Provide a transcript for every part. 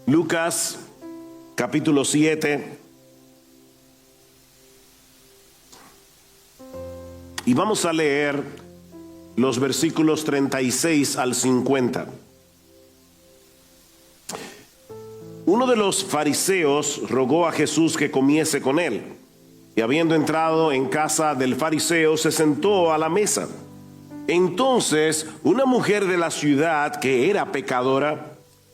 Lucas capítulo 7. Y vamos a leer los versículos 36 al 50. Uno de los fariseos rogó a Jesús que comiese con él. Y habiendo entrado en casa del fariseo, se sentó a la mesa. Entonces, una mujer de la ciudad que era pecadora,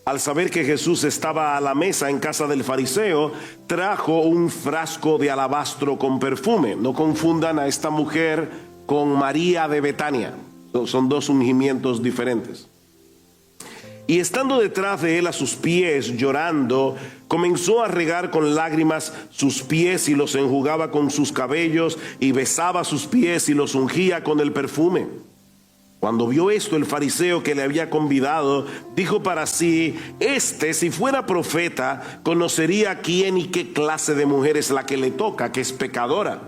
al saber que Jesús estaba a la mesa en casa del fariseo, trajo un frasco de alabastro con perfume. No confundan a esta mujer con María de Betania. Son dos ungimientos diferentes. Y estando detrás de él a sus pies, llorando, comenzó a regar con lágrimas sus pies y los enjugaba con sus cabellos, y besaba sus pies y los ungía con el perfume. Cuando vio esto, el fariseo que le había convidado dijo para sí: si fuera profeta, conocería quién y qué clase de mujer es la que le toca, que es pecadora.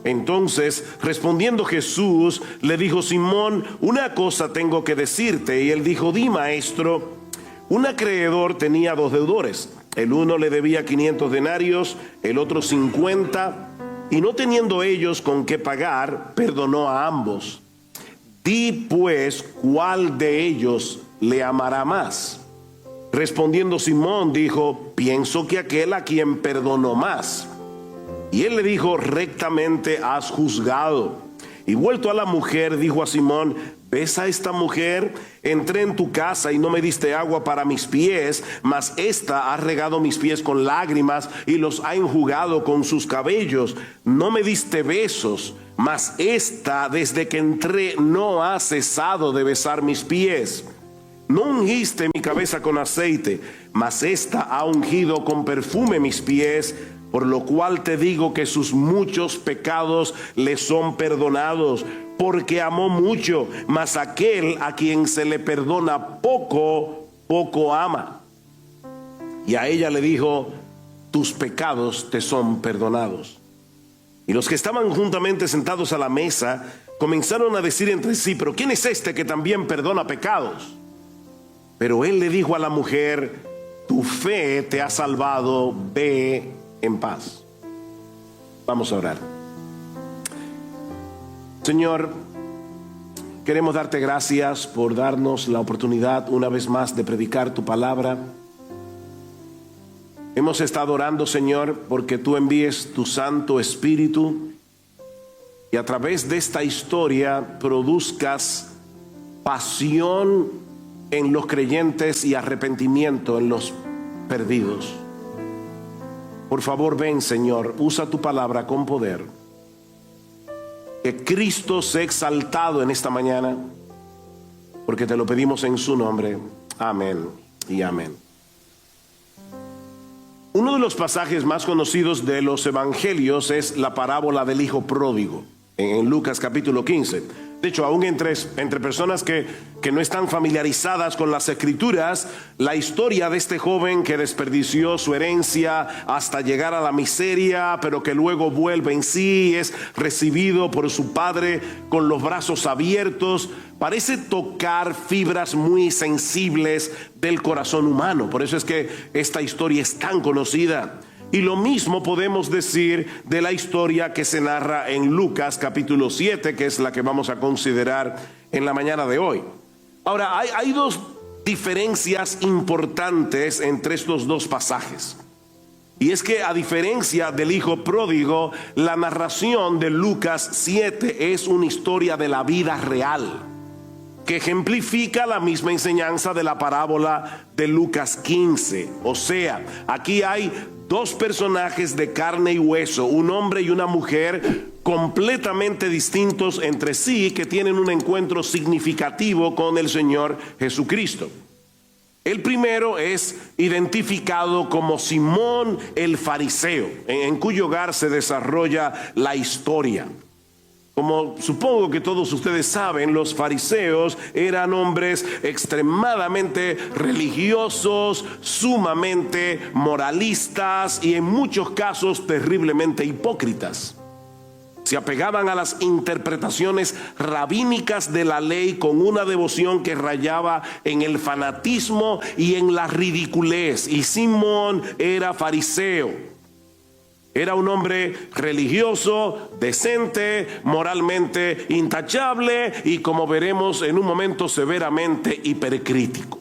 Entonces, respondiendo Jesús, le dijo: Simón, una cosa tengo que decirte. Y él dijo: Di, maestro. Un acreedor tenía 2 deudores. El uno le debía 500 denarios, el otro 50, y no teniendo ellos con qué pagar, perdonó a ambos. Di pues, ¿cuál de ellos le amará más? Respondiendo Simón dijo: Pienso que aquel a quien perdonó más. Y él le dijo: rectamente has juzgado. Y vuelto a la mujer, dijo a Simón: ¿ves a esta mujer? Entré en tu casa y no me diste agua para mis pies, mas ésta ha regado mis pies con lágrimas y los ha enjugado con sus cabellos. No me diste besos, mas ésta desde que entré no ha cesado de besar mis pies. No ungiste mi cabeza con aceite, mas ésta ha ungido con perfume mis pies. Por lo cual te digo que sus muchos pecados le son perdonados, porque amó mucho, mas aquel a quien se le perdona poco, poco ama. Y a ella le dijo: tus pecados te son perdonados. Y los que estaban juntamente sentados a la mesa comenzaron a decir entre sí: pero ¿quién es este que también perdona pecados? Pero él le dijo a la mujer: tu fe te ha salvado, ve en paz. Vamos a orar. Señor, queremos darte gracias por darnos la oportunidad una vez más de predicar tu palabra. Hemos estado orando, Señor, porque tú envíes tu Santo Espíritu y a través de esta historia produzcas pasión en los creyentes y arrepentimiento en los perdidos. Por favor, ven, Señor, usa tu palabra con poder. Que Cristo sea exaltado en esta mañana, porque te lo pedimos en su nombre. Amén y amén. Uno de los pasajes más conocidos de los evangelios es la parábola del hijo pródigo, en Lucas capítulo 15. De hecho, aún entre personas que no están familiarizadas con las escrituras, la historia de este joven que desperdició su herencia hasta llegar a la miseria, pero que luego vuelve en sí, es recibido por su padre con los brazos abiertos, parece tocar fibras muy sensibles del corazón humano. Por eso es que esta historia es tan conocida. Y lo mismo podemos decir de la historia que se narra en Lucas capítulo 7, que es la que vamos a considerar en la mañana de hoy. Ahora, hay dos diferencias importantes entre estos dos pasajes. Y es que, a diferencia del hijo pródigo, la narración de Lucas 7 es una historia de la vida real, que ejemplifica la misma enseñanza de la parábola de Lucas 15. O sea, aquí hay dos personajes de carne y hueso, un hombre y una mujer completamente distintos entre sí, que tienen un encuentro significativo con el Señor Jesucristo. El primero es identificado como Simón el fariseo, en cuyo hogar se desarrolla la historia. Como supongo que todos ustedes saben, los fariseos eran hombres extremadamente religiosos, sumamente moralistas y en muchos casos terriblemente hipócritas. Se apegaban a las interpretaciones rabínicas de la ley con una devoción que rayaba en el fanatismo y en la ridiculez. Y Simón era fariseo. Era un hombre religioso, decente, moralmente intachable y, como veremos en un momento, severamente hipercrítico.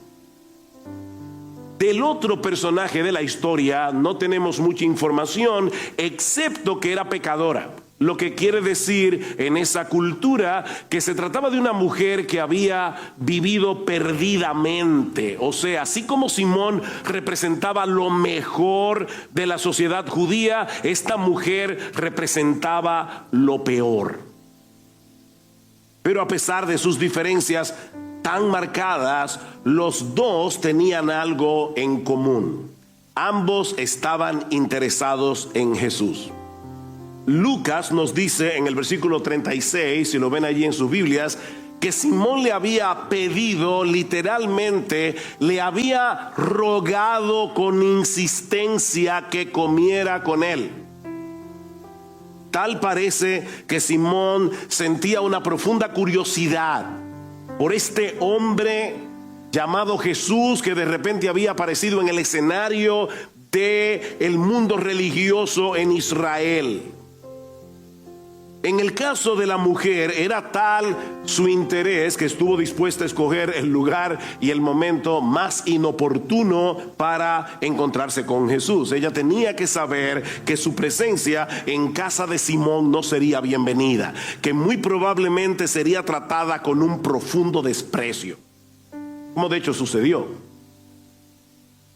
Del otro personaje de la historia no tenemos mucha información, excepto que era pecadora. Lo que quiere decir en esa cultura que se trataba de una mujer que había vivido perdidamente. O sea, así como Simón representaba lo mejor de la sociedad judía, esta mujer representaba lo peor. Pero a pesar de sus diferencias tan marcadas, los dos tenían algo en común. Ambos estaban interesados en Jesús. Lucas nos dice en el versículo 36, si lo ven allí en sus Biblias, que Simón le había pedido, literalmente, le había rogado con insistencia que comiera con él. Tal parece que Simón sentía una profunda curiosidad por este hombre llamado Jesús, que de repente había aparecido en el escenario del mundo religioso en Israel. En el caso de la mujer, era tal su interés que estuvo dispuesta a escoger el lugar y el momento más inoportuno para encontrarse con Jesús. Ella tenía que saber que su presencia en casa de Simón no sería bienvenida, que muy probablemente sería tratada con un profundo desprecio, como de hecho sucedió.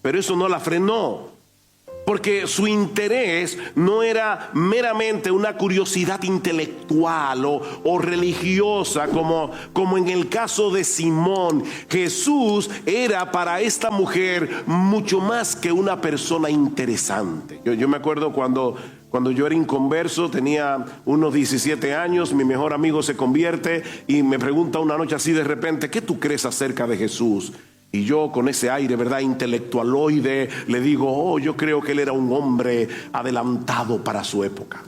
Pero eso no la frenó, porque su interés no era meramente una curiosidad intelectual o religiosa como en el caso de Simón. Jesús era para esta mujer mucho más que una persona interesante. Yo me acuerdo cuando yo era inconverso, tenía unos 17 años, mi mejor amigo se convierte y me pregunta una noche así de repente: ¿qué tú crees acerca de Jesús? Y yo, con ese aire, ¿verdad?, intelectualoide, le digo: yo creo que él era un hombre adelantado para su época.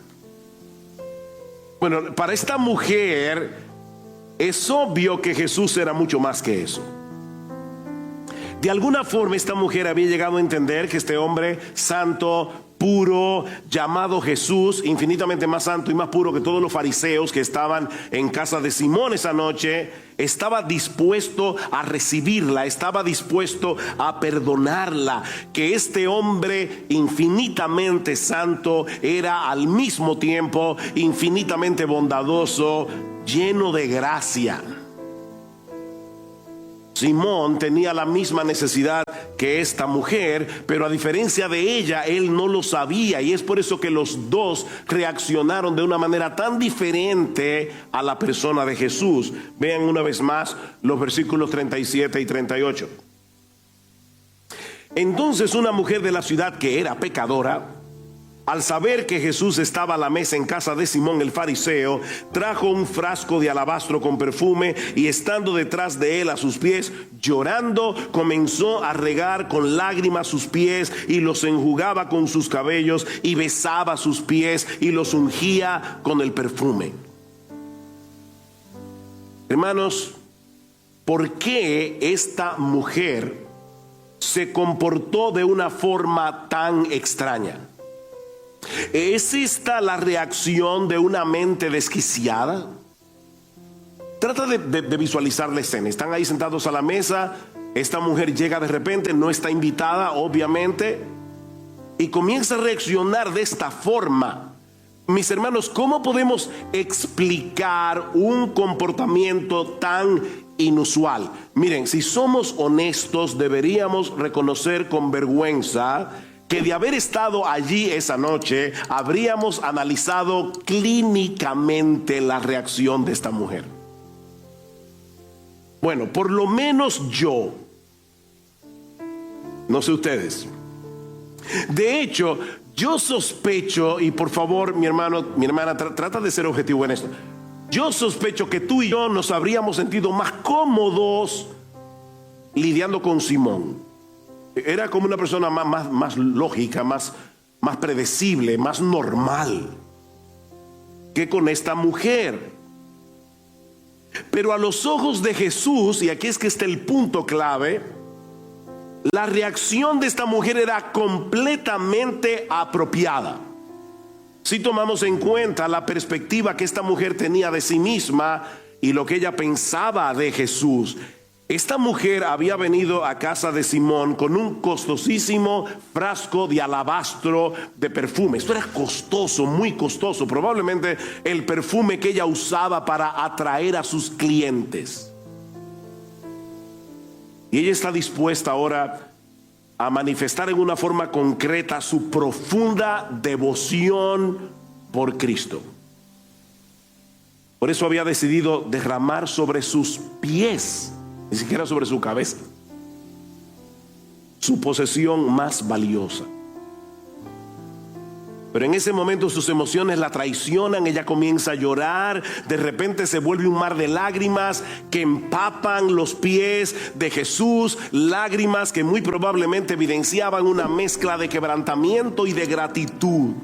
Bueno, para esta mujer es obvio que Jesús era mucho más que eso. De alguna forma esta mujer había llegado a entender que este hombre santo, puro, llamado Jesús, infinitamente más santo y más puro que todos los fariseos que estaban en casa de Simón esa noche, estaba dispuesto a recibirla, estaba dispuesto a perdonarla, que este hombre infinitamente santo era al mismo tiempo infinitamente bondadoso, lleno de gracia. Simón tenía la misma necesidad que esta mujer, pero a diferencia de ella, él no lo sabía, y es por eso que los dos reaccionaron de una manera tan diferente a la persona de Jesús. Vean una vez más los versículos 37 y 38. Entonces una mujer de la ciudad que era pecadora, al saber que Jesús estaba a la mesa en casa de Simón el fariseo, trajo un frasco de alabastro con perfume y, estando detrás de él a sus pies, llorando, comenzó a regar con lágrimas sus pies y los enjugaba con sus cabellos y besaba sus pies y los ungía con el perfume. Hermanos, ¿por qué esta mujer se comportó de una forma tan extraña? ¿Es esta la reacción de una mente desquiciada? Trata de visualizar la escena. Están ahí sentados a la mesa. Esta mujer llega de repente, no está invitada, obviamente, y comienza a reaccionar de esta forma. Mis hermanos, ¿cómo podemos explicar un comportamiento tan inusual? Miren, si somos honestos, deberíamos reconocer con vergüenza que de haber estado allí esa noche, habríamos analizado clínicamente la reacción de esta mujer. Bueno, por lo menos yo, no sé ustedes. De hecho, yo sospecho, y por favor, mi hermano, mi hermana, trata de ser objetivo en esto. Yo sospecho que tú y yo nos habríamos sentido más cómodos lidiando con Simón. Era como una persona más lógica, más predecible, más normal. que con esta mujer. Pero a los ojos de Jesús, y aquí es que está el punto clave, la reacción de esta mujer era completamente apropiada. Si tomamos en cuenta la perspectiva que esta mujer tenía de sí misma y lo que ella pensaba de Jesús. Esta mujer había venido a casa de Simón con un costosísimo frasco de alabastro de perfume. Esto era costoso, muy costoso. Probablemente el perfume que ella usaba para atraer a sus clientes. Y ella está dispuesta ahora a manifestar en una forma concreta su profunda devoción por Cristo. Por eso había decidido derramar sobre sus pies, ni siquiera sobre su cabeza, su posesión más valiosa. Pero en ese momento sus emociones la traicionan, ella comienza a llorar, de repente se vuelve un mar de lágrimas que empapan los pies de Jesús, lágrimas que muy probablemente evidenciaban una mezcla de quebrantamiento y de gratitud.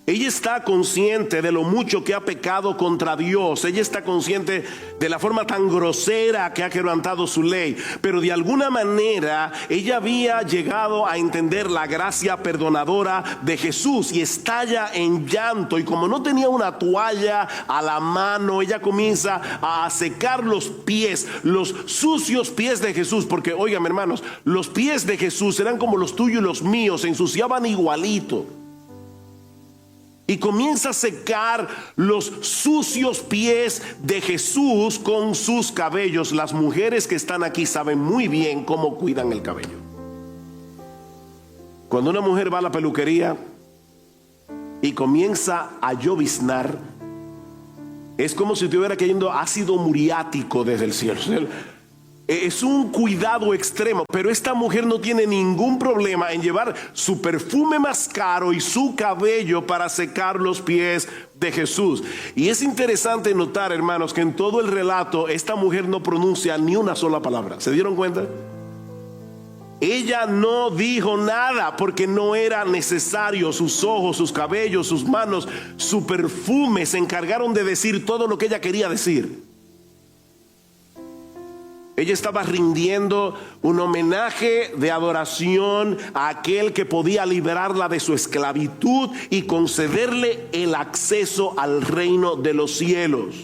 Ella está consciente de lo mucho que ha pecado contra Dios. Ella está consciente de la forma tan grosera que ha quebrantado su ley. Pero de alguna manera ella había llegado a entender la gracia perdonadora de Jesús y estalla en llanto. Y como no tenía una toalla a la mano, ella comienza a secar los pies, los sucios pies de Jesús. Porque, oigan, hermanos, los pies de Jesús eran como los tuyos y los míos, se ensuciaban igualito. Y comienza a secar los sucios pies de Jesús con sus cabellos. Las mujeres que están aquí saben muy bien cómo cuidan el cabello. Cuando una mujer va a la peluquería y comienza a lloviznar, es como si estuviera cayendo ácido muriático desde el cielo. Es un cuidado extremo, pero esta mujer no tiene ningún problema en llevar su perfume más caro y su cabello para secar los pies de Jesús. Y es interesante notar, hermanos, que en todo el relato esta mujer no pronuncia ni una sola palabra. ¿Se dieron cuenta? Ella no dijo nada porque no era necesario. Sus ojos, sus cabellos, sus manos, su perfume se encargaron de decir todo lo que ella quería decir. Ella estaba rindiendo un homenaje de adoración a aquel que podía liberarla de su esclavitud y concederle el acceso al reino de los cielos.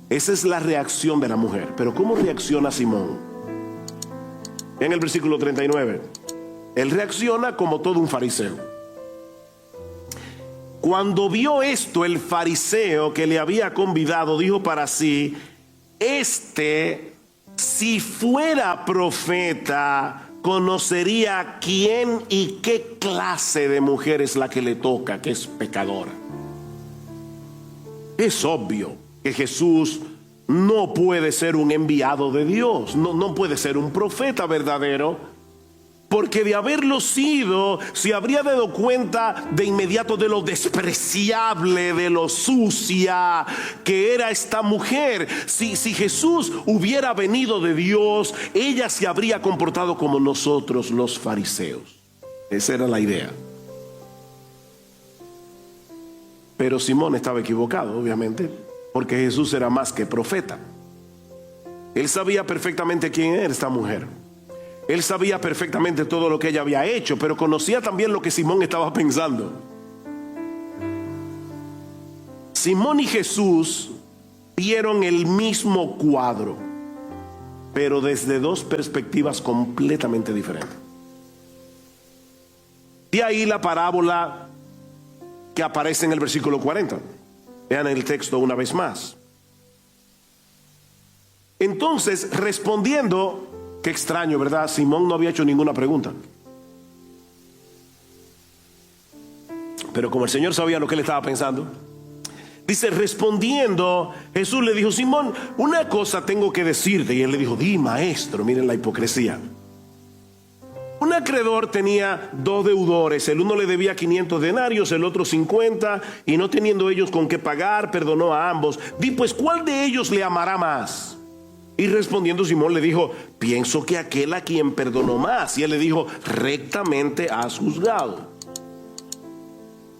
Esa es la reacción de la mujer. Pero ¿cómo reacciona Simón? En el versículo 39, él reacciona como todo un fariseo. Cuando vio esto, el fariseo que le había convidado dijo para sí: si fuera profeta, conocería quién y qué clase de mujer es la que le toca, que es pecadora. Es obvio que Jesús no puede ser un enviado de Dios, no puede ser un profeta verdadero, porque de haberlo sido, se habría dado cuenta de inmediato de lo despreciable, de lo sucia que era esta mujer. Si Jesús hubiera venido de Dios, ella se habría comportado como nosotros los fariseos. Esa era la idea. Pero Simón estaba equivocado, obviamente, porque Jesús era más que profeta. Él sabía perfectamente quién era esta mujer. Él sabía perfectamente todo lo que ella había hecho, pero conocía también lo que Simón estaba pensando. Simón y Jesús vieron el mismo cuadro, pero desde dos perspectivas completamente diferentes. De ahí la parábola que aparece en el versículo 40. Vean el texto una vez más. Entonces, respondiendo, qué extraño, ¿verdad? Simón no había hecho ninguna pregunta. Pero como el Señor sabía lo que él estaba pensando, dice, respondiendo, Jesús le dijo: Simón, una cosa tengo que decirte. Y él le dijo: di, maestro. Miren la hipocresía. Un acreedor tenía dos deudores. El uno le debía 500 denarios, el otro 50. Y no teniendo ellos con qué pagar, perdonó a ambos. Di pues, ¿cuál de ellos le amará más? Y respondiendo Simón le dijo: pienso que aquel a quien perdonó más. Y él le dijo: rectamente has juzgado.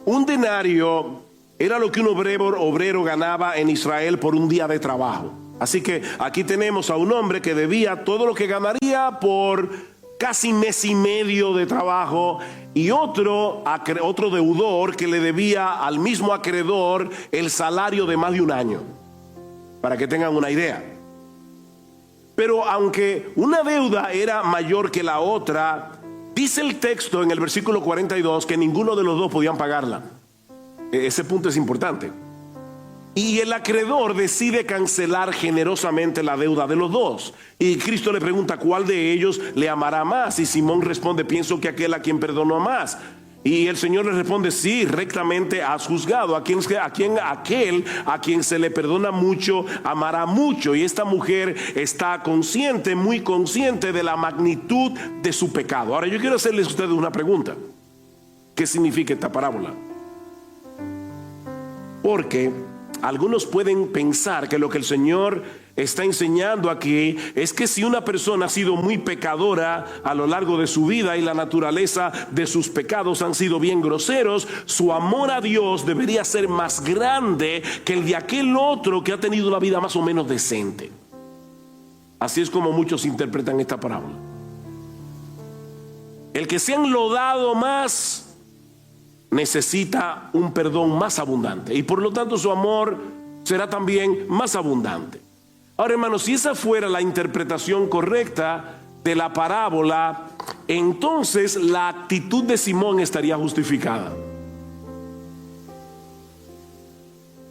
Un denario era lo que un obrero ganaba en Israel por un día de trabajo. Así que aquí tenemos a un hombre que debía todo lo que ganaría por casi mes y medio de trabajo, y otro deudor que le debía al mismo acreedor el salario de más de un año, para que tengan una idea. Pero aunque una deuda era mayor que la otra, dice el texto en el versículo 42 que ninguno de los dos podían pagarla. Ese punto es importante. Y el acreedor decide cancelar generosamente la deuda de los dos. Y Cristo le pregunta ¿cuál de ellos le amará más? Y Simón responde: pienso que aquel a quien perdonó más. Y el Señor le responde: sí, rectamente has juzgado. Aquel a quien se le perdona mucho, amará mucho. Y esta mujer está consciente, muy consciente de la magnitud de su pecado. Ahora yo quiero hacerles a ustedes una pregunta. ¿Qué significa esta parábola? Porque algunos pueden pensar que lo que el Señor está enseñando aquí es que si una persona ha sido muy pecadora a lo largo de su vida y la naturaleza de sus pecados han sido bien groseros, su amor a Dios debería ser más grande que el de aquel otro que ha tenido una vida más o menos decente. Así es como muchos interpretan esta parábola. El que se ha enlodado más necesita un perdón más abundante, y por lo tanto su amor será también más abundante. Ahora, hermanos, si esa fuera la interpretación correcta de la parábola, entonces la actitud de Simón estaría justificada.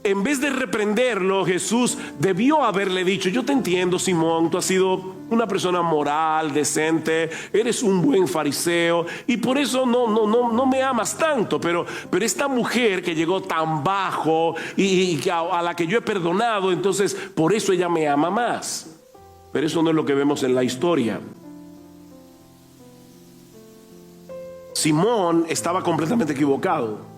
En vez de reprenderlo, Jesús debió haberle dicho: yo te entiendo, Simón, tú has sido una persona moral, decente, eres un buen fariseo y por eso no me amas tanto, pero esta mujer que llegó tan bajo y a la que yo he perdonado, entonces por eso ella me ama más. Pero eso no es lo que vemos en la historia. Simón estaba completamente equivocado.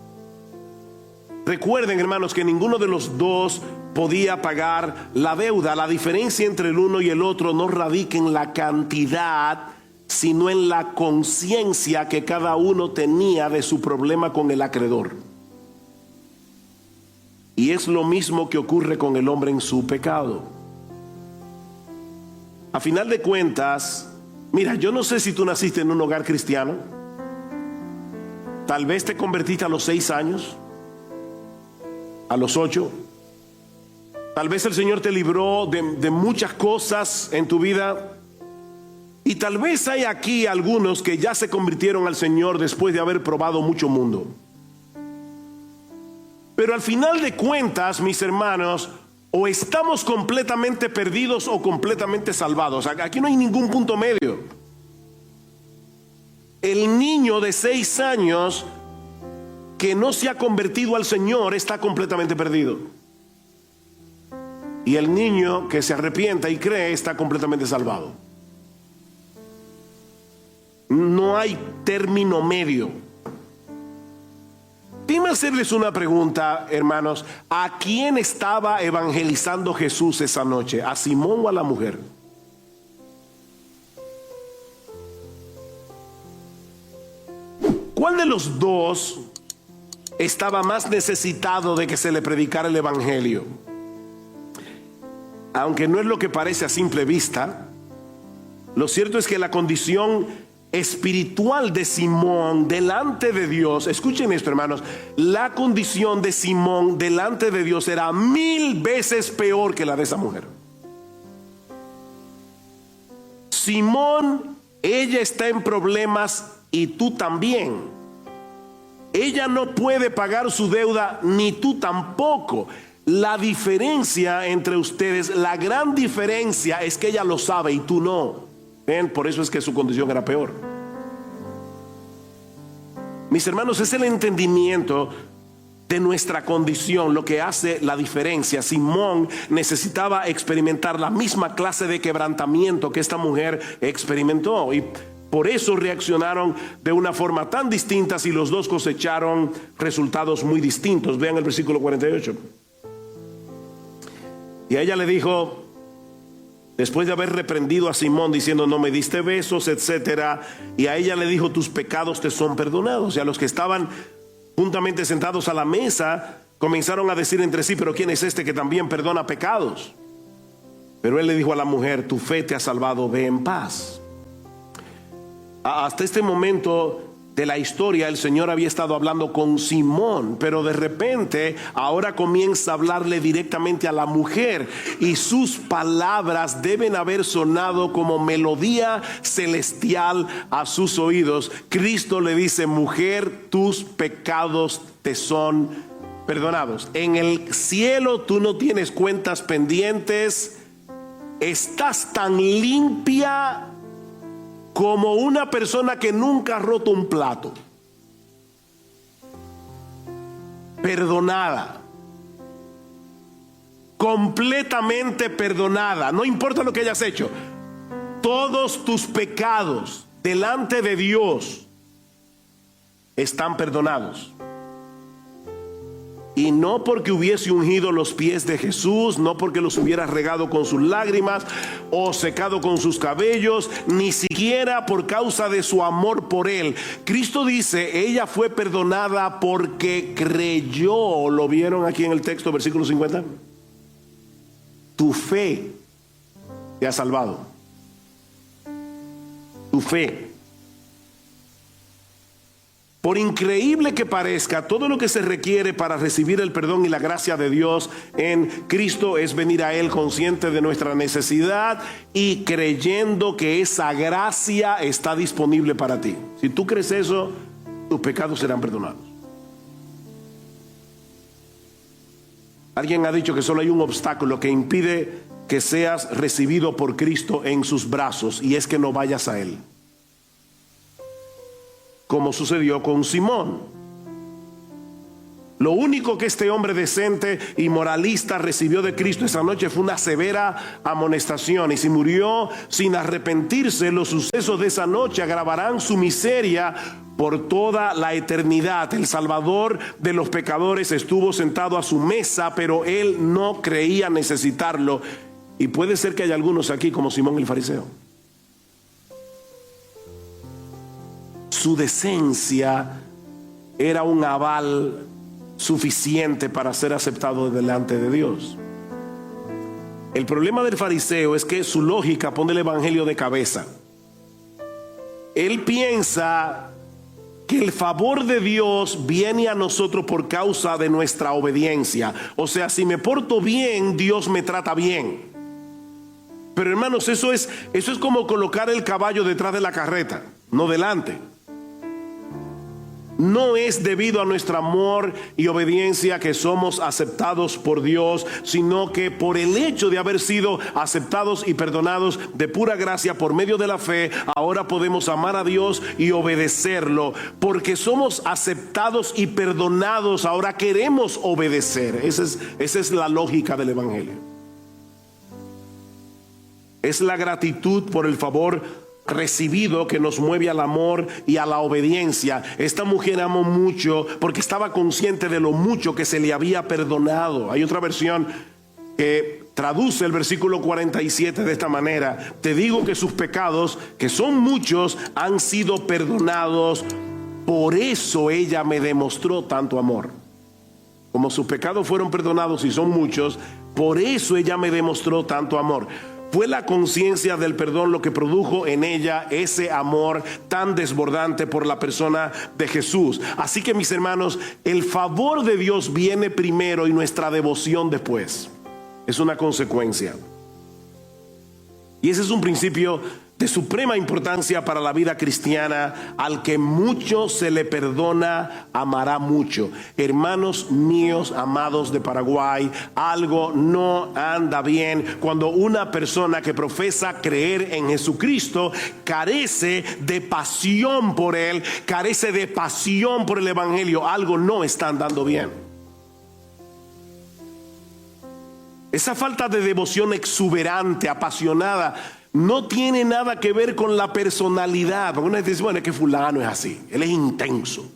Recuerden, hermanos, que ninguno de los dos podía pagar la deuda. La diferencia entre el uno y el otro no radica en la cantidad, sino en la conciencia que cada uno tenía de su problema con el acreedor. Y es lo mismo que ocurre con el hombre en su pecado. A final de cuentas, mira, yo no sé si tú naciste en un hogar cristiano. Tal vez te convertiste a los 6 años, a los 8. Tal vez el Señor te libró de muchas cosas en tu vida. Y tal vez hay aquí algunos que ya se convirtieron al Señor después de haber probado mucho mundo. Pero al final de cuentas, mis hermanos, o estamos completamente perdidos o completamente salvados. Aquí no hay ningún punto medio. El niño de 6 años que no se ha convertido al Señor está completamente perdido. Y el niño que se arrepienta y cree está completamente salvado. No hay término medio. Déjenme hacerles una pregunta, hermanos. ¿A quién estaba evangelizando Jesús esa noche? ¿A Simón o a la mujer? ¿Cuál de los dos estaba más necesitado de que se le predicara el evangelio? Aunque no es lo que parece a simple vista, lo cierto es que la condición espiritual de Simón delante de Dios, escuchen esto, hermanos, la condición de Simón delante de Dios era 1000 veces peor que la de esa mujer. Simón, ella está en problemas y tú también. Ella no puede pagar su deuda, ni tú tampoco. La diferencia entre ustedes, la gran diferencia es que ella lo sabe y tú no. ¿Ven? Por eso es que su condición era peor. Mis hermanos, es el entendimiento de nuestra condición lo que hace la diferencia. Simón necesitaba experimentar la misma clase de quebrantamiento que esta mujer experimentó, y por eso reaccionaron de una forma tan distinta si los dos cosecharon resultados muy distintos. Vean el versículo 48. Y a ella le dijo, después de haber reprendido a Simón diciendo: no me diste besos, etcétera, y a ella le dijo: tus pecados te son perdonados. Y a los que estaban juntamente sentados a la mesa, comenzaron a decir entre sí: pero ¿quién es este que también perdona pecados? Pero él le dijo a la mujer: tu fe te ha salvado, ve en paz. Hasta este momento de la historia, el Señor había estado hablando con Simón, pero de repente ahora comienza a hablarle directamente a la mujer, y sus palabras deben haber sonado como melodía celestial a sus oídos. Cristo le dice: mujer, tus pecados te son perdonados. En el cielo tú no tienes cuentas pendientes, estás tan limpia como una persona que nunca ha roto un plato. Perdonada, completamente perdonada. No importa lo que hayas hecho, todos tus pecados delante de Dios están perdonados. Y no porque hubiese ungido los pies de Jesús, no porque los hubiera regado con sus lágrimas o secado con sus cabellos, ni siquiera por causa de su amor por él. Cristo dice: ella fue perdonada porque creyó. ¿Lo vieron aquí en el texto, versículo 50? Tu fe te ha salvado. Tu fe. Por increíble que parezca, todo lo que se requiere para recibir el perdón y la gracia de Dios en Cristo es venir a Él consciente de nuestra necesidad y creyendo que esa gracia está disponible para ti. Si tú crees eso, tus pecados serán perdonados. Alguien ha dicho que solo hay un obstáculo que impide que seas recibido por Cristo en sus brazos, y es que no vayas a Él, como sucedió con Simón. Lo único que este hombre decente y moralista recibió de Cristo esa noche fue una severa amonestación, y si murió sin arrepentirse, los sucesos de esa noche agravarán su miseria por toda la eternidad. El Salvador de los pecadores estuvo sentado a su mesa, pero él no creía necesitarlo, y puede ser que haya algunos aquí como Simón el fariseo. Su decencia era un aval suficiente para ser aceptado delante de Dios. El problema del fariseo es que su lógica pone el evangelio de cabeza. Él piensa que el favor de Dios viene a nosotros por causa de nuestra obediencia. O sea, si me porto bien, Dios me trata bien. Pero hermanos, eso es como colocar el caballo detrás de la carreta, no delante. No es debido a nuestro amor y obediencia que somos aceptados por Dios, sino que por el hecho de haber sido aceptados y perdonados de pura gracia por medio de la fe, ahora podemos amar a Dios y obedecerlo. Porque somos aceptados y perdonados, ahora queremos obedecer. Esa es la lógica del evangelio. Es la gratitud por el favor recibido que nos mueve al amor y a la obediencia. Esta mujer amó mucho porque estaba consciente de lo mucho que se le había perdonado. Hay otra versión que traduce el versículo 47 de esta manera: te digo que sus pecados, que son muchos, han sido perdonados. Por eso ella me demostró tanto amor. Como sus pecados fueron perdonados y son muchos, por eso ella me demostró tanto amor. Fue la conciencia del perdón lo que produjo en ella ese amor tan desbordante por la persona de Jesús. Así que, mis hermanos, el favor de Dios viene primero y nuestra devoción después. Es una consecuencia. Y ese es un principio de suprema importancia para la vida cristiana. Al que mucho se le perdona, amará mucho. Hermanos míos amados de Paraguay, algo no anda bien cuando una persona que profesa creer en Jesucristo carece de pasión por Él, carece de pasión por el evangelio. Algo no está andando bien. Esa falta de devoción exuberante, apasionada, no tiene nada que ver con la personalidad. Porque una vez dice: bueno, es que fulano es así, él es intenso.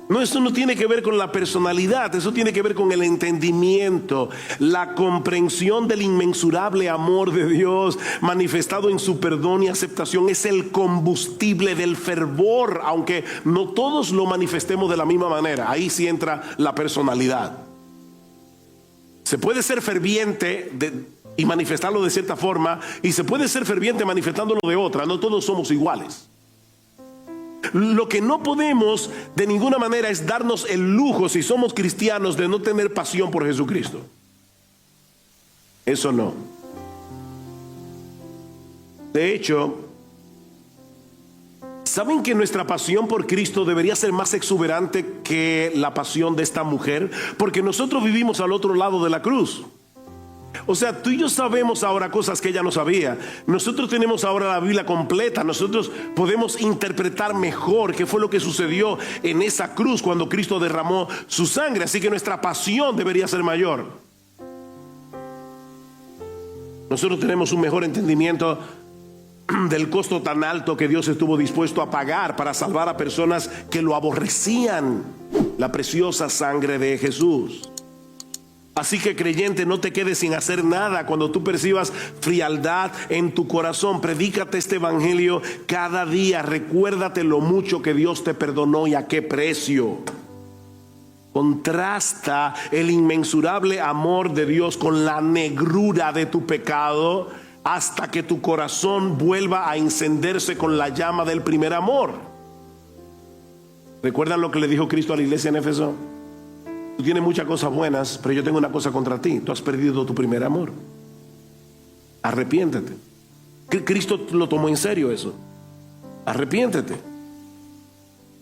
No, eso no tiene que ver con la personalidad, eso tiene que ver con el entendimiento, la comprensión del inmensurable amor de Dios manifestado en su perdón y aceptación. Es el combustible del fervor, aunque no todos lo manifestemos de la misma manera. Ahí sí entra la personalidad. Se puede ser ferviente y manifestarlo de cierta forma, y se puede ser ferviente manifestándolo de otra. No todos somos iguales. Lo que no podemos de ninguna manera es darnos el lujo, si somos cristianos, de no tener pasión por Jesucristo. Eso no. De hecho, ¿saben que nuestra pasión por Cristo debería ser más exuberante que la pasión de esta mujer? Porque nosotros vivimos al otro lado de la cruz. O sea, tú y yo sabemos ahora cosas que ella no sabía. Nosotros tenemos ahora la Biblia completa. Nosotros podemos interpretar mejor qué fue lo que sucedió en esa cruz cuando Cristo derramó su sangre. Así que nuestra pasión debería ser mayor. Nosotros tenemos un mejor entendimiento del costo tan alto que Dios estuvo dispuesto a pagar para salvar a personas que lo aborrecían. La preciosa sangre de Jesús. Así que, creyente, no te quedes sin hacer nada. Cuando tú percibas frialdad en tu corazón, predícate este evangelio cada día. Recuérdate lo mucho que Dios te perdonó y a qué precio. Contrasta el inmensurable amor de Dios con la negrura de tu pecado, hasta que tu corazón vuelva a encenderse con la llama del primer amor. ¿Recuerdan lo que le dijo Cristo a la iglesia en Éfeso? Tú tienes muchas cosas buenas, pero yo tengo una cosa contra ti. Tú has perdido tu primer amor. Arrepiéntete. Cristo lo tomó en serio eso. Arrepiéntete.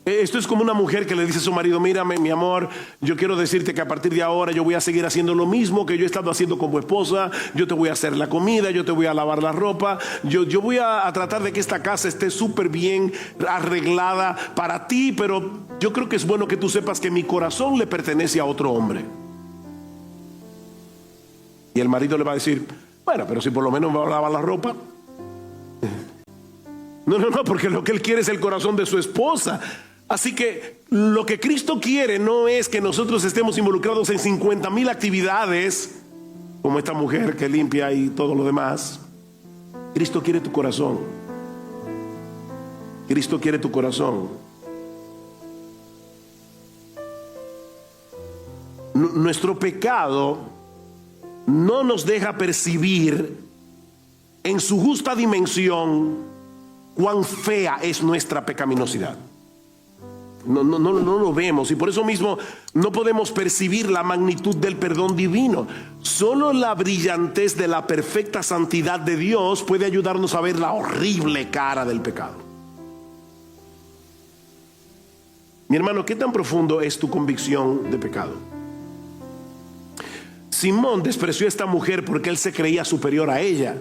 Esto es como una mujer que le dice a su marido: mírame, mi amor, yo quiero decirte que a partir de ahora yo voy a seguir haciendo lo mismo que yo he estado haciendo como esposa. Yo te voy a hacer la comida, yo te voy a lavar la ropa, yo voy a tratar de que esta casa esté súper bien arreglada para ti, pero yo creo que es bueno que tú sepas que mi corazón le pertenece a otro hombre. Y el marido le va a decir: bueno, pero si por lo menos me va a lavar la ropa. No, porque lo que él quiere es el corazón de su esposa. Así que lo que Cristo quiere no es que nosotros estemos involucrados en 50,000 actividades, como esta mujer que limpia y todo lo demás. Cristo quiere tu corazón. Cristo quiere tu corazón. Nuestro pecado no nos deja percibir en su justa dimensión cuán fea es nuestra pecaminosidad. No lo vemos, y por eso mismo no podemos percibir la magnitud del perdón divino. Solo la brillantez de la perfecta santidad de Dios puede ayudarnos a ver la horrible cara del pecado. Mi hermano, ¿qué tan profundo es tu convicción de pecado? Simón despreció a esta mujer porque él se creía superior a ella,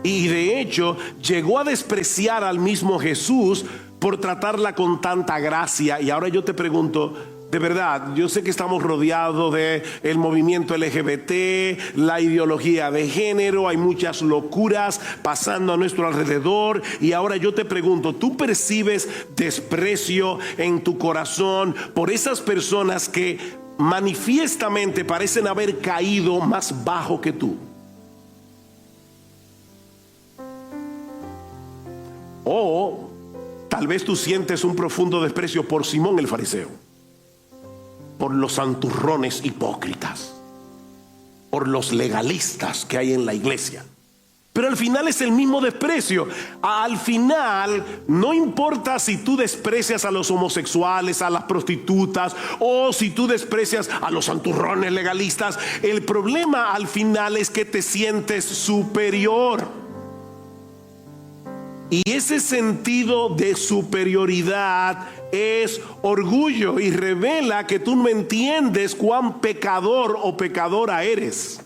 y de hecho llegó a despreciar al mismo Jesús por tratarla con tanta gracia. Y ahora yo te pregunto, de verdad, yo sé que estamos rodeados de el movimiento LGBT, la ideología de género, hay muchas locuras pasando a nuestro alrededor, y ahora yo te pregunto, ¿tú percibes desprecio en tu corazón por esas personas que manifiestamente parecen haber caído más bajo que tú? O tal vez tú sientes un profundo desprecio por Simón el fariseo, por los santurrones hipócritas, por los legalistas que hay en la iglesia. Pero al final es el mismo desprecio. Al final no importa si tú desprecias a los homosexuales, a las prostitutas, o si tú desprecias a los santurrones legalistas. El problema al final es que te sientes superior. Y ese sentido de superioridad es orgullo y revela que tú no entiendes cuán pecador o pecadora eres.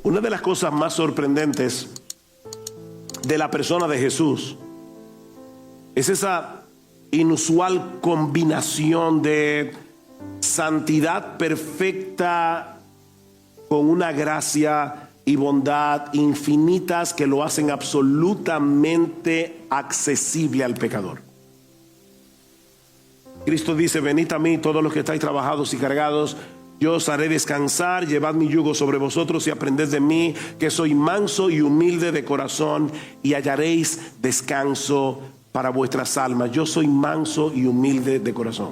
Una de las cosas más sorprendentes de la persona de Jesús es esa inusual combinación de santidad perfecta con una gracia y bondad infinitas que lo hacen absolutamente accesible al pecador. Cristo dice: venid a mí todos los que estáis trabajados y cargados, yo os haré descansar. Llevad mi yugo sobre vosotros y aprended de mí, que soy manso y humilde de corazón, y hallaréis descanso para vuestras almas. Yo soy manso y humilde de corazón.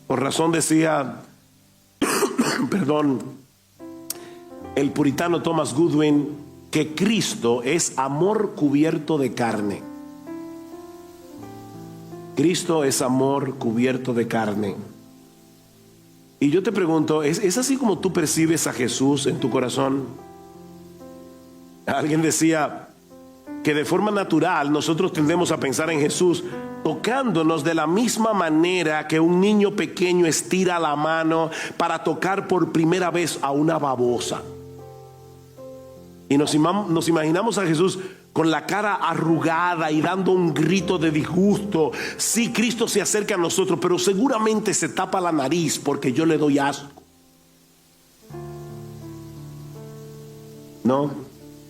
Por razón decía el puritano Thomas Goodwin, que Cristo es amor cubierto de carne. Cristo es amor cubierto de carne. Y yo te pregunto, ¿es así como tú percibes a Jesús en tu corazón? Alguien decía que de forma natural nosotros tendemos a pensar en Jesús tocándonos de la misma manera que un niño pequeño estira la mano para tocar por primera vez a una babosa. Y nos imaginamos a Jesús con la cara arrugada y dando un grito de disgusto. Sí, Cristo se acerca a nosotros, pero seguramente se tapa la nariz porque yo le doy asco. No,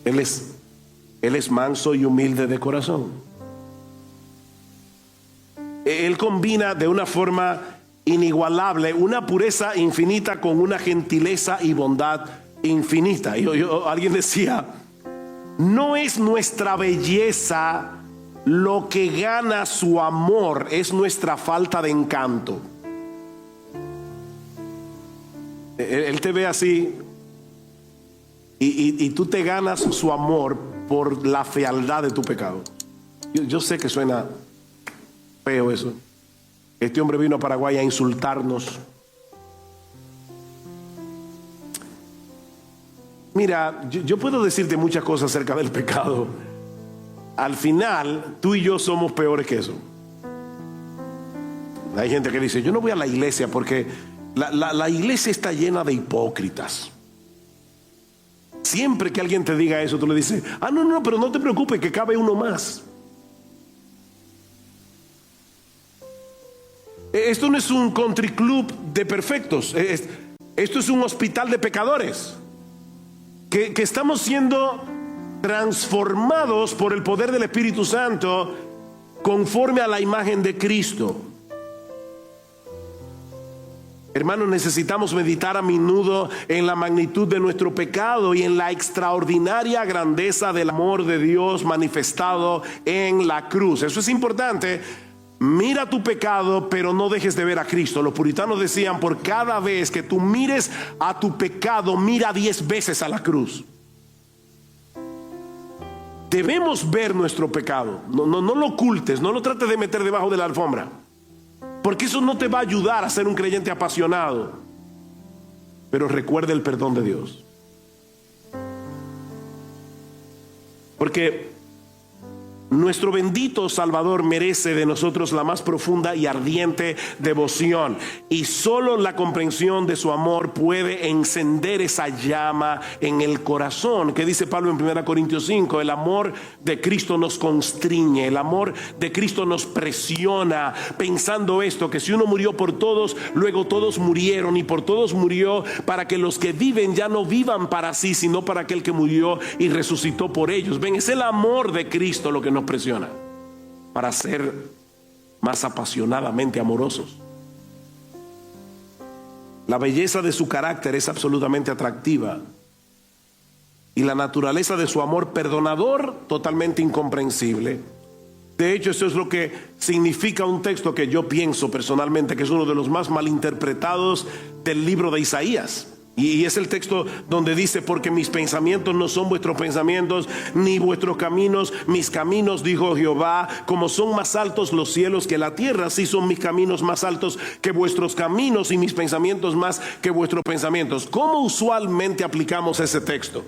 Él es manso y humilde de corazón. Él combina de una forma inigualable una pureza infinita con una gentileza y bondad infinita. Alguien decía: no es nuestra belleza lo que gana su amor, es nuestra falta de encanto. Él te ve así y tú te ganas su amor por la fealdad de tu pecado. Yo sé que suena feo eso. Este hombre vino a Paraguay a insultarnos. Mira, yo puedo decirte muchas cosas acerca del pecado. Al final, tú y yo somos peores que eso. Hay gente que dice: yo no voy a la iglesia porque la iglesia está llena de hipócritas. Siempre que alguien te diga eso, tú le dices: no, pero no te preocupes, que cabe uno más. Esto no es un country club de perfectos. Esto es un hospital de pecadores. Que estamos siendo transformados por el poder del Espíritu Santo conforme a la imagen de Cristo. Hermanos, necesitamos meditar a menudo en la magnitud de nuestro pecado y en la extraordinaria grandeza del amor de Dios manifestado en la cruz. Eso es importante. Mira tu pecado, pero no dejes de ver a Cristo. Los puritanos decían: por cada vez que tú mires a tu pecado, mira 10 veces a la cruz. Debemos ver nuestro pecado. No lo ocultes, no lo trates de meter debajo de la alfombra, porque eso no te va a ayudar a ser un creyente apasionado. Pero recuerda el perdón de Dios, porque nuestro bendito Salvador merece de nosotros la más profunda y ardiente devoción, y solo la comprensión de su amor puede encender esa llama en el corazón. Que dice Pablo en 1 Corintios 5: el amor de Cristo nos constriñe, el amor de Cristo nos presiona, pensando esto, que si uno murió por todos, luego todos murieron, y por todos murió, para que los que viven ya no vivan para sí, sino para aquel que murió y resucitó por ellos. Ven, es el amor de Cristo lo que nos presiona para ser más apasionadamente amorosos. La belleza de su carácter es absolutamente atractiva, y la naturaleza de su amor perdonador totalmente incomprensible. De hecho, eso es lo que significa un texto que yo pienso personalmente que es uno de los más malinterpretados del libro de Isaías. Y es el texto donde dice: porque mis pensamientos no son vuestros pensamientos, ni vuestros caminos mis caminos, dijo Jehová. Como son más altos los cielos que la tierra, así son mis caminos más altos que vuestros caminos, y mis pensamientos más que vuestros pensamientos. ¿Cómo usualmente aplicamos ese texto?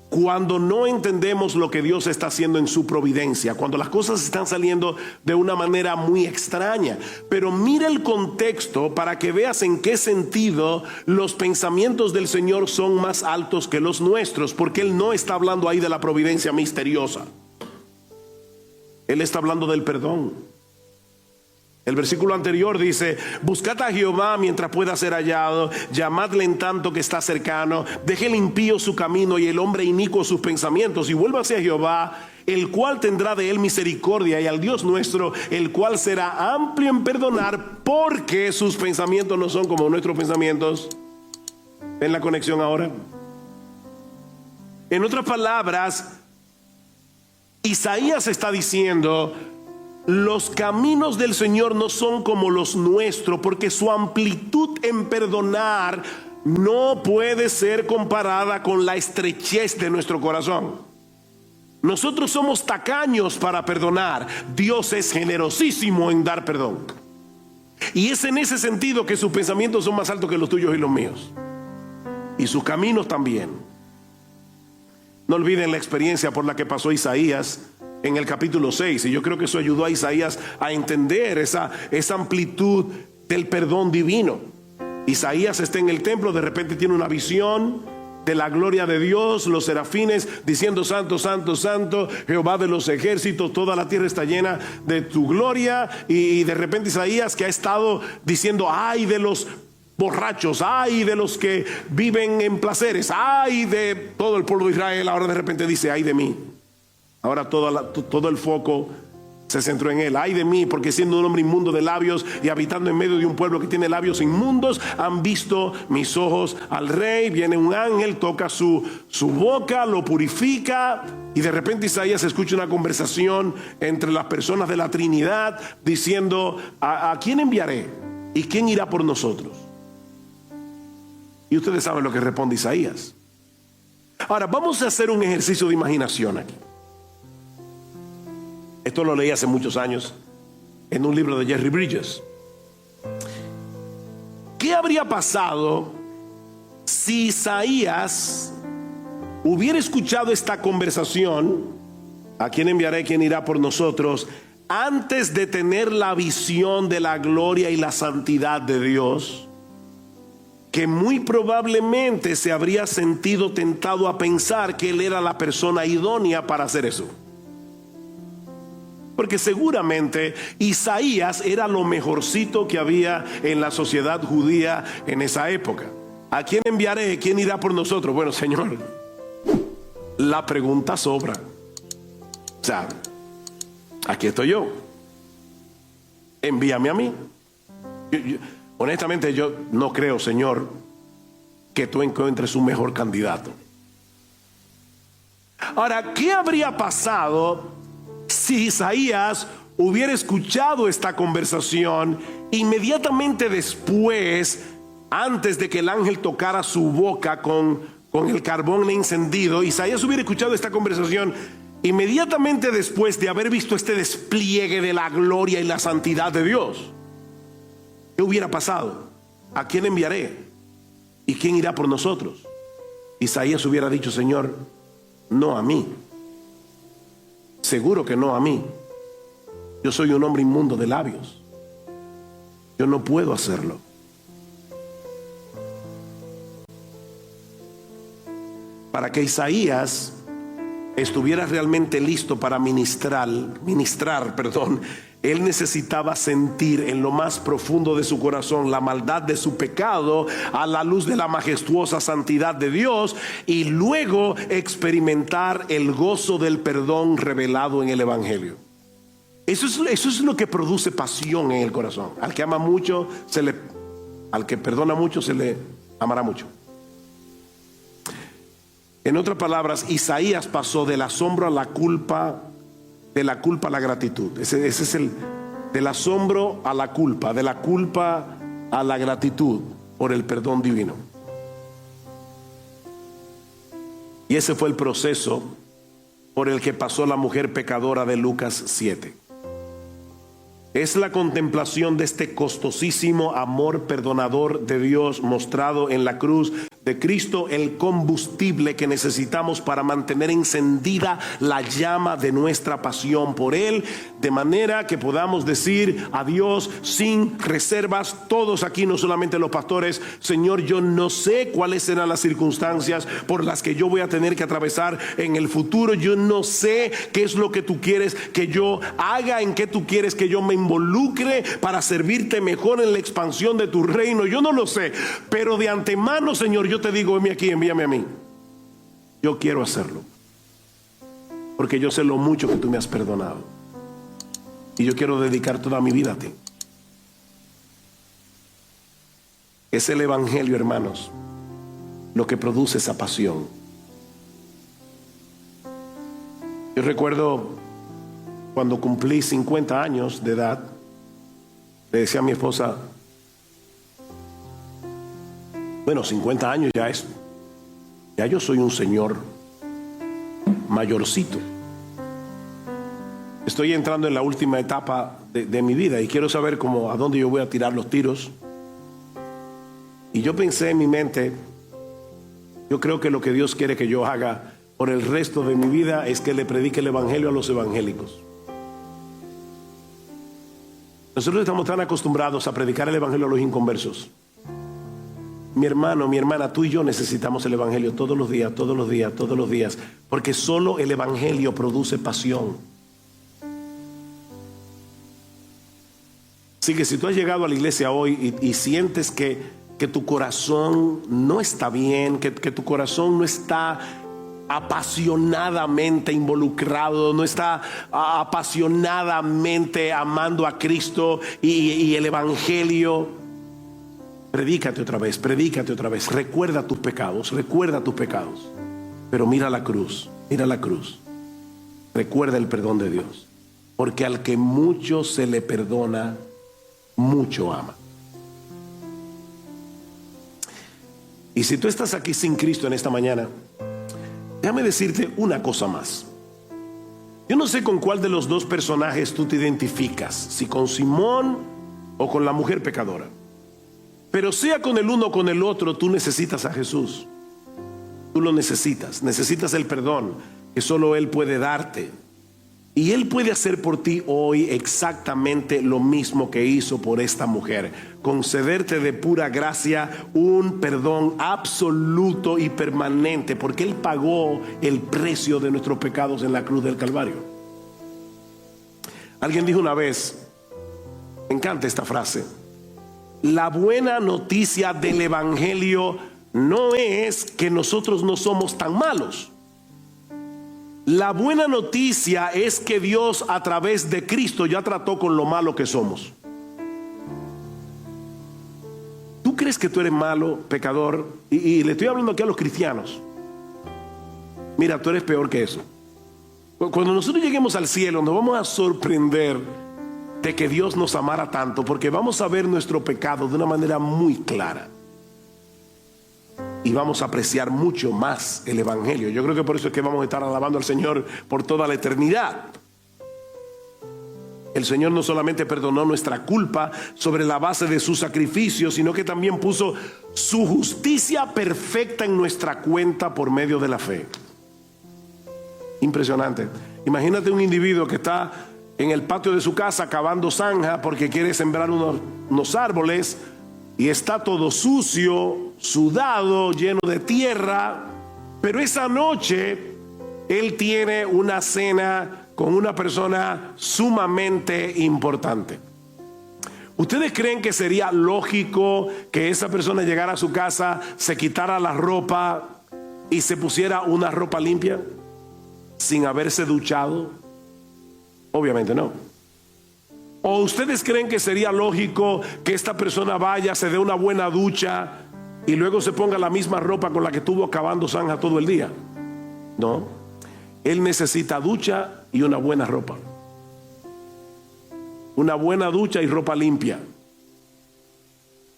Cuando no entendemos lo que Dios está haciendo en su providencia, cuando las cosas están saliendo de una manera muy extraña. Pero mira el contexto para que veas en qué sentido los pensamientos del Señor son más altos que los nuestros, porque Él no está hablando ahí de la providencia misteriosa. Él está hablando del perdón. El versículo anterior dice: buscad a Jehová mientras pueda ser hallado, llamadle en tanto que está cercano, deje el impío su camino y el hombre inicuo sus pensamientos, y vuélvase a Jehová, el cual tendrá de él misericordia, y al Dios nuestro, el cual será amplio en perdonar, porque sus pensamientos no son como nuestros pensamientos. ¿Ven la conexión ahora? En otras palabras, Isaías está diciendo: los caminos del Señor no son como los nuestros, porque su amplitud en perdonar no puede ser comparada con la estrechez de nuestro corazón. Nosotros somos tacaños para perdonar. Dios es generosísimo en dar perdón. Y es en ese sentido que sus pensamientos son más altos que los tuyos y los míos. Y sus caminos también. No olviden la experiencia por la que pasó Isaías en el capítulo 6, y yo creo que eso ayudó a Isaías a entender esa amplitud del perdón divino. Isaías está en el templo, de repente tiene una visión de la gloria de Dios, los serafines diciendo: santo, santo, santo, Jehová de los ejércitos, toda la tierra está llena de tu gloria. Y de repente Isaías, que ha estado diciendo: ay de los borrachos, ay de los que viven en placeres, ay de todo el pueblo de Israel, ahora de repente dice: ay de mí. Ahora todo el foco se centró en él. Ay de mí, porque siendo un hombre inmundo de labios y habitando en medio de un pueblo que tiene labios inmundos, han visto mis ojos al rey. Viene un ángel, toca su boca, lo purifica, y de repente Isaías escucha una conversación entre las personas de la Trinidad diciendo: ¿a quién enviaré? ¿Y quién irá por nosotros? Y ustedes saben lo que responde Isaías. Ahora vamos a hacer un ejercicio de imaginación aquí. Esto lo leí hace muchos años en un libro de Jerry Bridges. ¿Qué habría pasado si Isaías hubiera escuchado esta conversación: ¿a quién enviaré? ¿Quién irá por nosotros?, antes de tener la visión de la gloria y la santidad de Dios? Que muy probablemente se habría sentido tentado a pensar que él era la persona idónea para hacer eso. Porque seguramente Isaías era lo mejorcito que había en la sociedad judía en esa época. ¿A quién enviaré? ¿Quién irá por nosotros? Bueno, Señor, la pregunta sobra. O sea, aquí estoy yo. Envíame a mí. Honestamente, yo no creo, Señor, que tú encuentres un mejor candidato. Ahora, ¿qué habría pasado si Isaías hubiera escuchado esta conversación inmediatamente después, antes de que el ángel tocara su boca con el carbón encendido? Isaías hubiera escuchado esta conversación inmediatamente después de haber visto este despliegue de la gloria y la santidad de Dios. ¿Qué hubiera pasado? ¿A quién enviaré? ¿Y quién irá por nosotros? Isaías hubiera dicho: Señor, no a mí. Seguro que no a mí. Yo soy un hombre inmundo de labios. Yo no puedo hacerlo. Para que Isaías estuviera realmente listo para ministrar, él necesitaba sentir en lo más profundo de su corazón la maldad de su pecado a la luz de la majestuosa santidad de Dios, y luego experimentar el gozo del perdón revelado en el Evangelio. Eso es lo que produce pasión en el corazón. Al que ama mucho, al que perdona mucho, se le amará mucho. En otras palabras, Isaías pasó del asombro a la culpa, de la culpa a la gratitud. Ese es del asombro a la culpa, de la culpa a la gratitud por el perdón divino. Y ese fue el proceso por el que pasó la mujer pecadora de Lucas 7. Es la contemplación de este costosísimo amor perdonador de Dios mostrado en la cruz de Cristo el combustible que necesitamos para mantener encendida la llama de nuestra pasión por Él, de manera que podamos decir a Dios sin reservas, todos aquí, no solamente los pastores: Señor, yo no sé cuáles serán las circunstancias por las que yo voy a tener que atravesar en el futuro, yo no sé qué es lo que tú quieres que yo haga, en qué tú quieres que yo me involucre para servirte mejor en la expansión de tu reino, yo no lo sé, pero de antemano, Señor, yo te digo: heme aquí, envíame a mí. Yo quiero hacerlo, porque yo sé lo mucho que tú me has perdonado, y yo quiero dedicar toda mi vida a ti. Es el evangelio, hermanos, lo que produce esa pasión. Yo recuerdo cuando cumplí 50 años de edad, le decía a mi esposa: bueno, 50 años ya yo soy un señor mayorcito. Estoy entrando en la última etapa de mi vida y quiero saber cómo, a dónde yo voy a tirar los tiros. Y yo pensé en mi mente: yo creo que lo que Dios quiere que yo haga por el resto de mi vida es que le predique el evangelio a los evangélicos. Nosotros estamos tan acostumbrados a predicar el evangelio a los inconversos. Mi hermano, mi hermana, tú y yo necesitamos el evangelio todos los días, todos los días, todos los días, porque solo el evangelio produce pasión. Así que si tú has llegado a la iglesia hoy y sientes que tu corazón no está bien, que tu corazón no está apasionadamente involucrado, no está apasionadamente amando a Cristo y el evangelio, predícate otra vez, recuerda tus pecados, pero mira la cruz, recuerda el perdón de Dios, porque al que mucho se le perdona, mucho ama. Y si tú estás aquí sin Cristo en esta mañana, déjame decirte una cosa más. Yo no sé con cuál de los dos personajes tú te identificas, si con Simón o con la mujer pecadora. Pero sea con el uno o con el otro, tú necesitas a Jesús. Tú lo necesitas el perdón que solo Él puede darte. Y Él puede hacer por ti hoy exactamente lo mismo que hizo por esta mujer: concederte de pura gracia un perdón absoluto y permanente, porque Él pagó el precio de nuestros pecados en la cruz del Calvario. Alguien dijo una vez, me encanta esta frase: la buena noticia del evangelio no es que nosotros no somos tan malos. La buena noticia es que Dios, a través de Cristo, ya trató con lo malo que somos. ¿Tú crees que tú eres malo, pecador? Y le estoy hablando aquí a los cristianos. Mira, tú eres peor que eso. Cuando nosotros lleguemos al cielo, nos vamos a sorprender de que Dios nos amara tanto, porque vamos a ver nuestro pecado de una manera muy clara. Y vamos a apreciar mucho más el evangelio. Yo creo que por eso es que vamos a estar alabando al Señor por toda la eternidad. El Señor no solamente perdonó nuestra culpa sobre la base de su sacrificio, sino que también puso su justicia perfecta en nuestra cuenta por medio de la fe. Impresionante. Imagínate un individuo que está en el patio de su casa cavando zanja porque quiere sembrar unos árboles, y está todo sucio, sudado, lleno de tierra, pero esa noche él tiene una cena con una persona sumamente importante. ¿Ustedes creen que sería lógico que esa persona llegara a su casa, se quitara la ropa y se pusiera una ropa limpia sin haberse duchado? Obviamente no. ¿O ustedes creen que sería lógico que esta persona vaya, se dé una buena ducha y luego se ponga la misma ropa con la que estuvo cavando zanja todo el día? No. Él necesita ducha y una buena ropa. Una buena ducha y ropa limpia.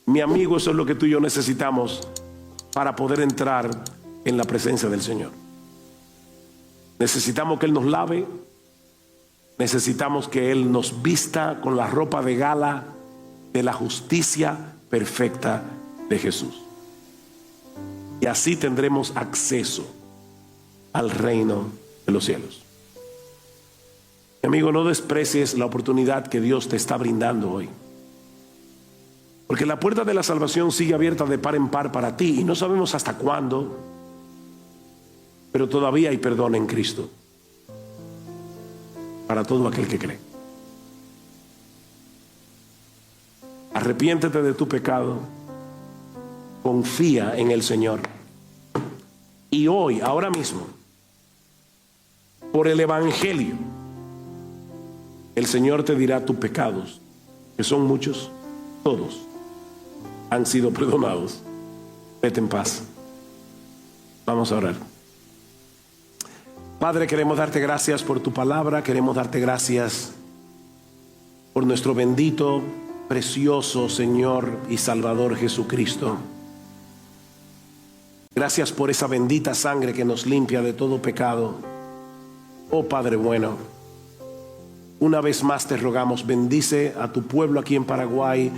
Mi amigo, eso es lo que tú y yo necesitamos para poder entrar en la presencia del Señor. Necesitamos que Él nos lave. Necesitamos que Él nos vista con la ropa de gala de la justicia perfecta de Jesús. Y y así tendremos acceso al reino de los cielos. Mi amigo, no desprecies la oportunidad que Dios te está brindando hoy, porque la puerta de la salvación sigue abierta de par en par para ti, y no sabemos hasta cuándo, pero todavía hay perdón en Cristo para todo aquel que cree. Arrepiéntete de tu pecado, confía en el Señor, y hoy, ahora mismo, por el Evangelio, el Señor te dirá tus pecados, que son muchos, todos han sido perdonados. Vete en paz. Vamos a orar. Padre, queremos darte gracias por tu palabra, queremos darte gracias por nuestro bendito, precioso Señor y Salvador Jesucristo. Gracias por esa bendita sangre que nos limpia de todo pecado. Oh Padre bueno, una vez más te rogamos, bendice a tu pueblo aquí en Paraguay,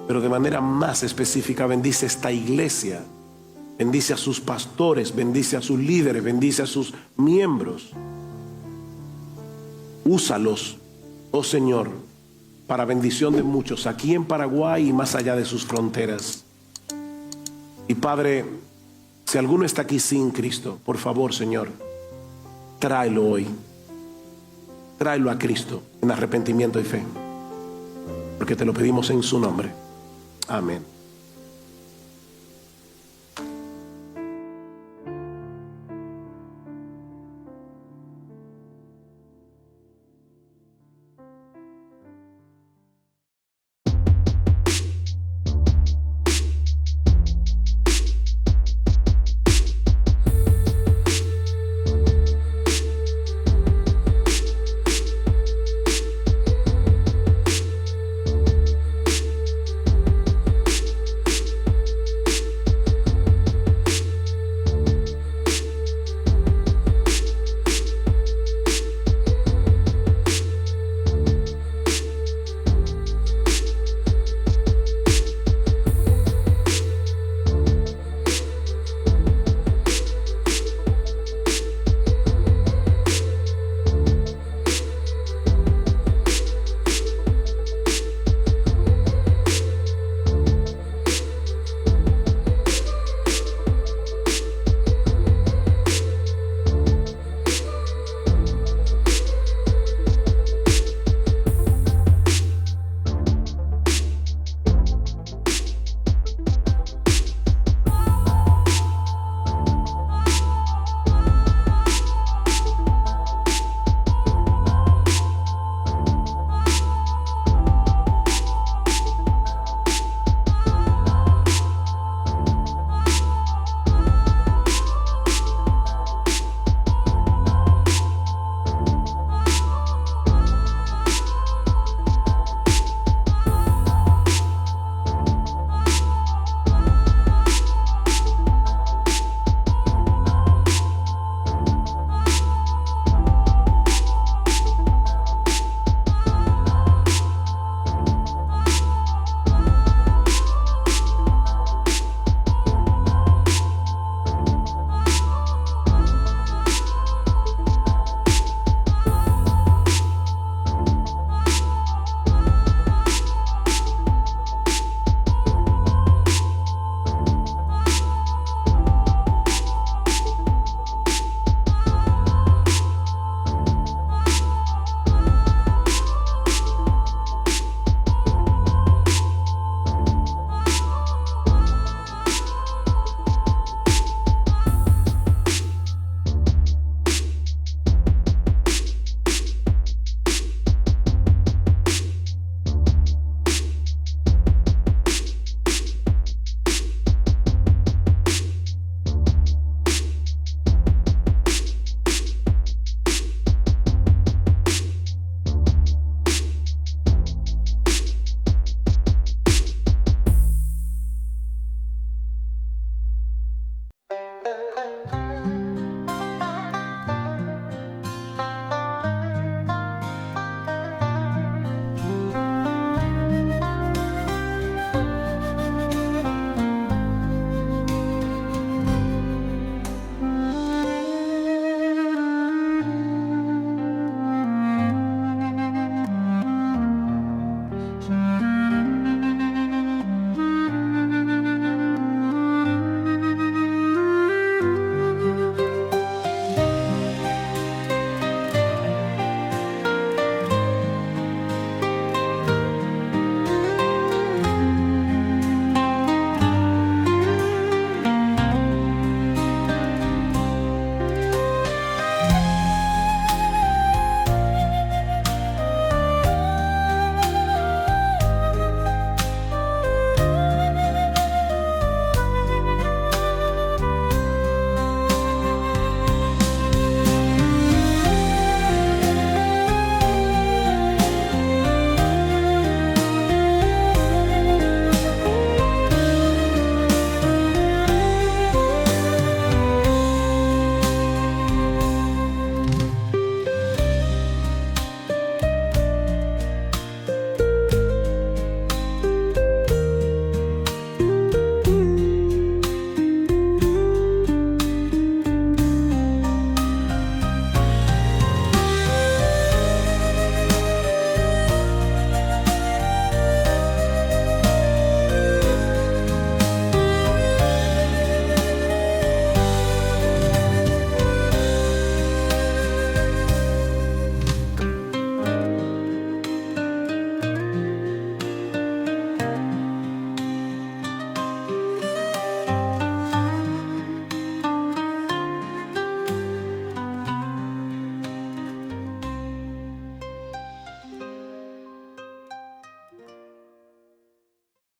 pero de manera más específica bendice esta iglesia, bendice a sus pastores, bendice a sus líderes, bendice a sus miembros. Úsalos, oh Señor, para bendición de muchos aquí en Paraguay y más allá de sus fronteras. Y Padre, si alguno está aquí sin Cristo, por favor, Señor, tráelo hoy. Tráelo a Cristo en arrepentimiento y fe, porque te lo pedimos en su nombre. Amén.